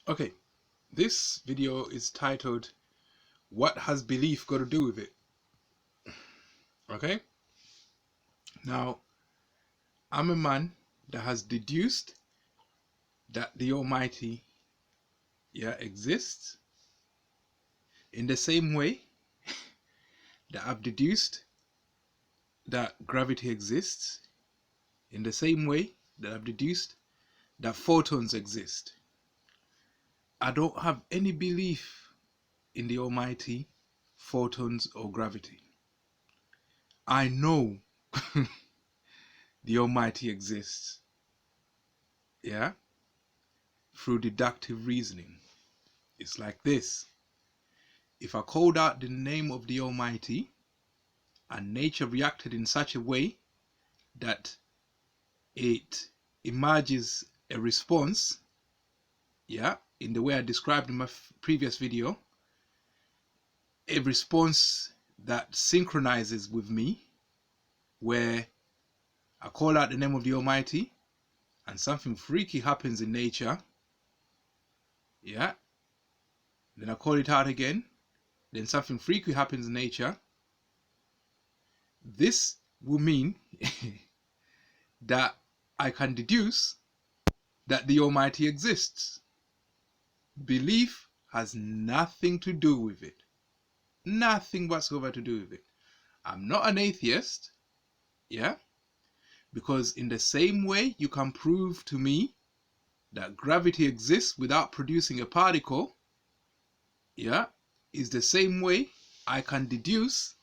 Okay, this video is titled, What Has Belief Got to Do with It? Okay, now I'm a man that has deduced that the Almighty exists in the same way that I've deduced that gravity exists, in the same way that I've deduced that photons exist. I don't have any belief in the Almighty, photons, or gravity. I know the Almighty exists, through deductive reasoning. It's like this. If I called out the name of the Almighty and nature reacted in such a way that it emerges a response, in the way I described in my previous video, a response that synchronizes with me, where I call out the name of the Almighty and something freaky happens in nature, then I call it out again, then something freaky happens in nature. This will mean that I can deduce that the Almighty exists. Belief has nothing to do with it. Nothing whatsoever to do with it. I'm not an atheist, because in the same way you can prove to me that gravity exists without producing a particle, is the same way I can deduce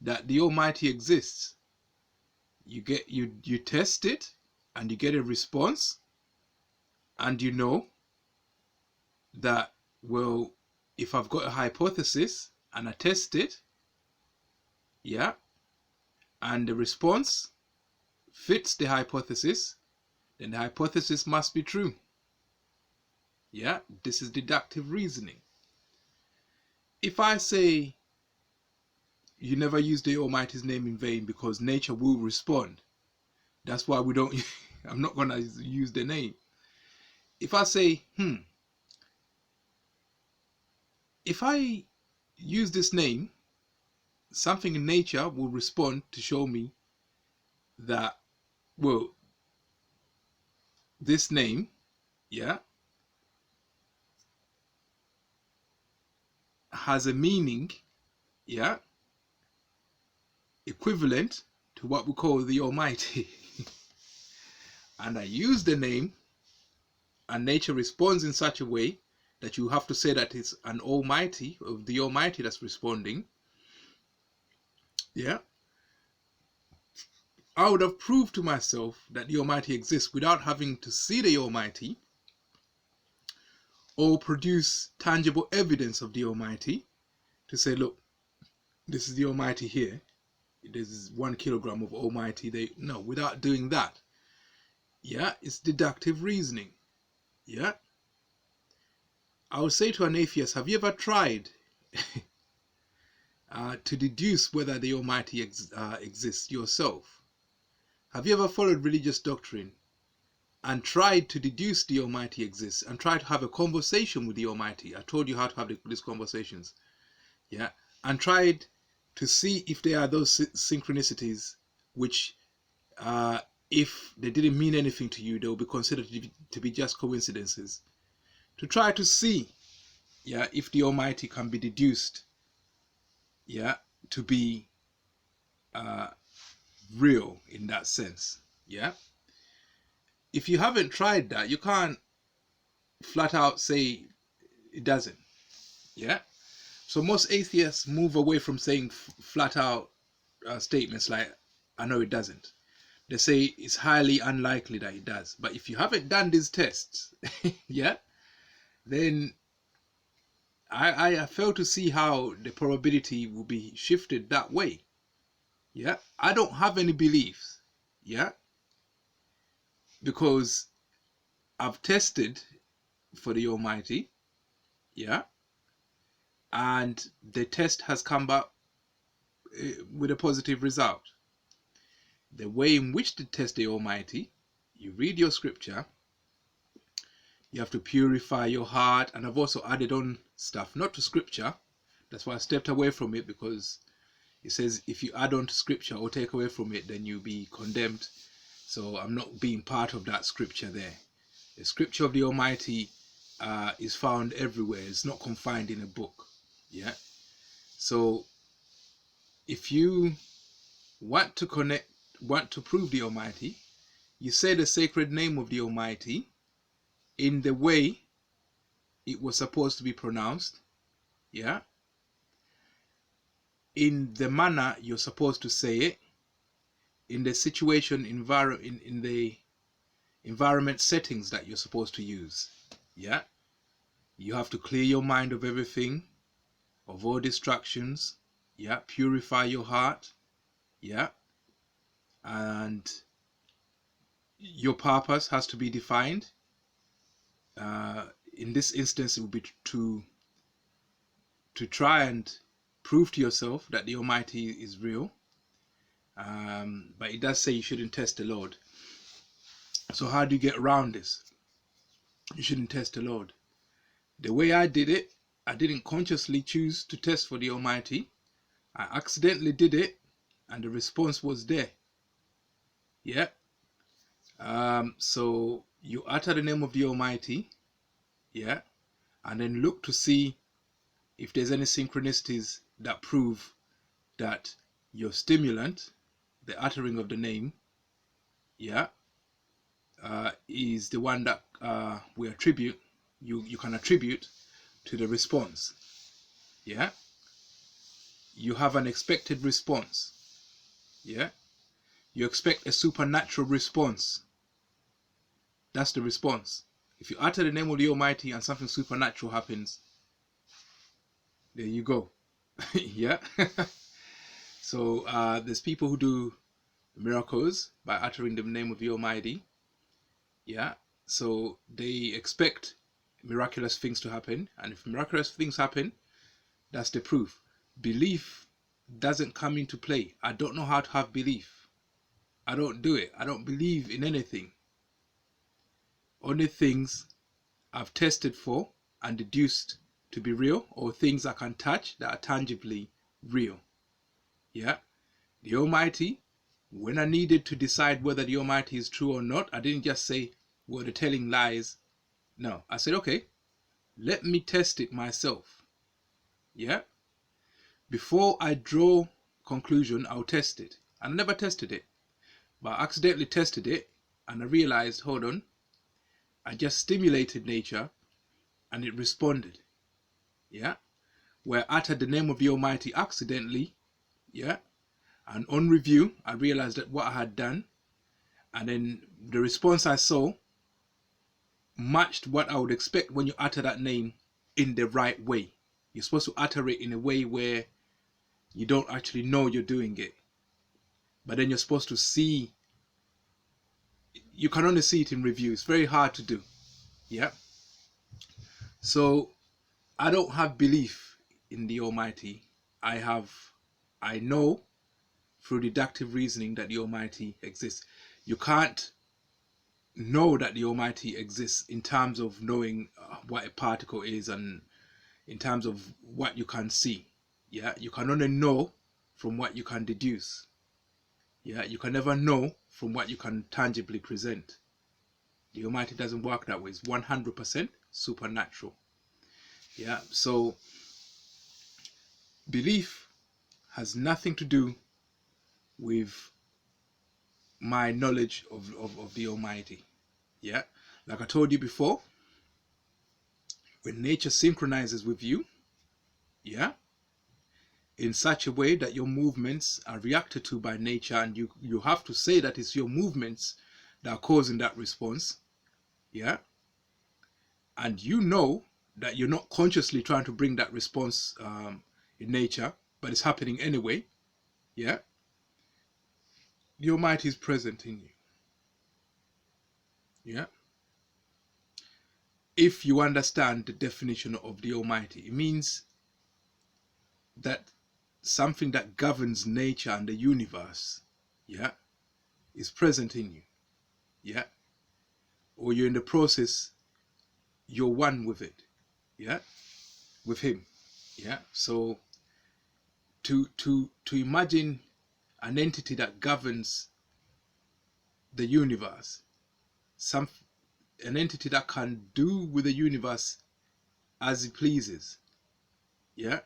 that the Almighty exists. You test it and you get a response, and you know that, well, if I've got a hypothesis and I test it, and the response fits the hypothesis, then the hypothesis must be true. This is deductive reasoning. If I say you never use the Almighty's name in vain because nature will respond, that's why we don't I'm not going to use the name. If I say if I use this name, something in nature will respond to show me that, well, this name has a meaning equivalent to what we call the Almighty. And I use the name and nature responds in such a way that you have to say that it's an Almighty, of the Almighty, that's responding. I would have proved to myself that the Almighty exists without having to see the Almighty or produce tangible evidence of the Almighty to say, look, this is the Almighty here. There's 1 kilogram of Almighty. No, without doing that. It's deductive reasoning. I would say to an atheist, have you ever tried to deduce whether the Almighty exists yourself? Have you ever followed religious doctrine and tried to deduce the Almighty exists and try to have a conversation with the Almighty? I told you how to have these conversations. And tried to see if there are those synchronicities which, if they didn't mean anything to you, they will be considered to be just coincidences. To try to see, if the Almighty can be deduced, to be real in that sense. If you haven't tried that, you can't flat out say it doesn't. So most atheists move away from saying flat out statements like, I know it doesn't. They say it's highly unlikely that it does. But if you haven't done these tests, then I fail to see how the probability will be shifted that way. I don't have any beliefs. Because I've tested for the Almighty. And the test has come back with a positive result. The way in which to test the Almighty, you read your scripture, You have to purify your heart. And I've also added on stuff, not to scripture. That's why I stepped away from it, because it says if you add on to scripture or take away from it, then you'll be condemned. So I'm not being part of that scripture there. The scripture of the Almighty is found everywhere. It's not confined in a book. Yeah. So if you want to prove the Almighty, you say the sacred name of the Almighty in the way it was supposed to be pronounced. Yeah. In the manner you're supposed to say it, in the situation, in the environment settings that you're supposed to use. Yeah. You have to clear your mind of everything, of all distractions. Yeah. Purify your heart. Yeah. And your purpose has to be defined. In this instance, it would be to try and prove to yourself that the Almighty is real. But it does say you shouldn't test the Lord. So how do you get around this? You shouldn't test the Lord. The way I did it, I didn't consciously choose to test for the Almighty. I accidentally did it, and the response was there. Yeah. So you utter the name of the Almighty. Yeah. And then look to see if there's any synchronicities that prove that your stimulant, the uttering of the name, yeah, is the one that we attribute, you can attribute to the response. Yeah. You have an expected response. Yeah. You expect a supernatural response. That's the response. If you utter the name of the Almighty and something supernatural happens, there you go. Yeah. So there's people who do miracles by uttering the name of the Almighty. Yeah. So they expect miraculous things to happen, and if miraculous things happen, that's the proof. Belief doesn't come into play. I don't know how to have belief. I don't do it. I don't believe in anything. Only things I've tested for and deduced to be real, or things I can touch that are tangibly real. Yeah. The Almighty, when I needed to decide whether the Almighty is true or not, I didn't just say, well, they're telling lies. No, I said, okay, let me test it myself. Yeah. Before I draw conclusion, I'll test it. I never tested it, but I accidentally tested it, and I realized, hold on, I just stimulated nature and it responded. Yeah. Where I uttered the name of the Almighty accidentally. Yeah. And on review, I realized that what I had done, and then the response I saw matched what I would expect when you utter that name in the right way. You're supposed to utter it in a way where you don't actually know you're doing it. But then you're supposed to see, you can only see it in review. It's very hard to do. Yeah. So I don't have belief in the Almighty. I know through deductive reasoning that the Almighty exists. You can't know that the Almighty exists in terms of knowing what a particle is and in terms of what you can see. Yeah, you can only know from what you can deduce. Yeah, you can never know from what you can tangibly present. The Almighty doesn't work that way. It's 100% supernatural. Yeah, so belief has nothing to do with my knowledge of the Almighty. Yeah, like I told you before, when nature synchronizes with you, yeah, in such a way that your movements are reacted to by nature, and you have to say that it's your movements that are causing that response. Yeah. And you know that you're not consciously trying to bring that response in nature, but it's happening anyway. Yeah. The Almighty is present in you. Yeah. If you understand the definition of the Almighty, it means that something that governs nature and the universe, yeah, is present in you. Yeah. Or you're in the process you're one with it. Yeah, with him. Yeah. So to imagine an entity that governs the universe, some an entity that can do with the universe as it pleases, yeah,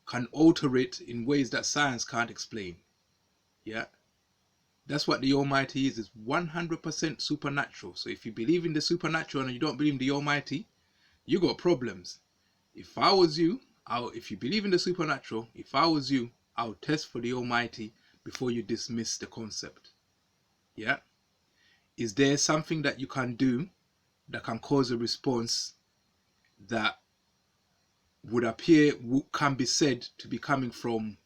can alter it in ways that science can't explain. Yeah, that's what the Almighty is 100% supernatural. So if you believe in the supernatural and you don't believe in the Almighty, you got problems. If I was you, if you believe in the supernatural, if I was you, I would test for the Almighty before you dismiss the concept. Yeah, is there something that you can do that can cause a response that would appear, can be said to be coming from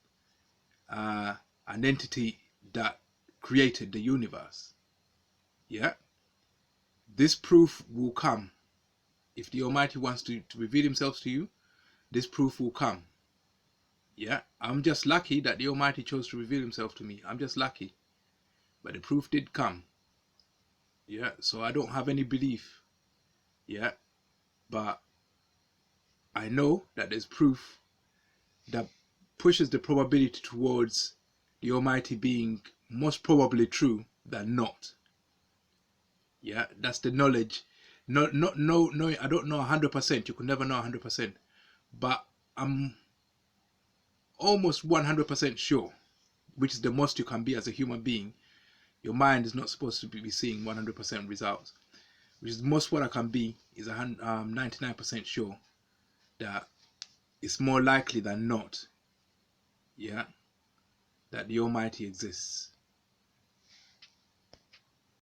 an entity that created the universe? Yeah, this proof will come. If the Almighty wants to reveal himself to you, this proof will come. Yeah, I'm just lucky that the Almighty chose to reveal himself to me. I'm just lucky. But the proof did come. Yeah, so I don't have any belief. Yeah, but I know that there's proof that pushes the probability towards the Almighty being most probably true than not. Yeah, that's the knowledge. No, I don't know 100%. You could never know 100%, but I'm almost 100% sure, which is the most you can be as a human being. Your mind is not supposed to be seeing 100% results, which is most what I can be is 99% sure that it's more likely than not, yeah, that the Almighty exists.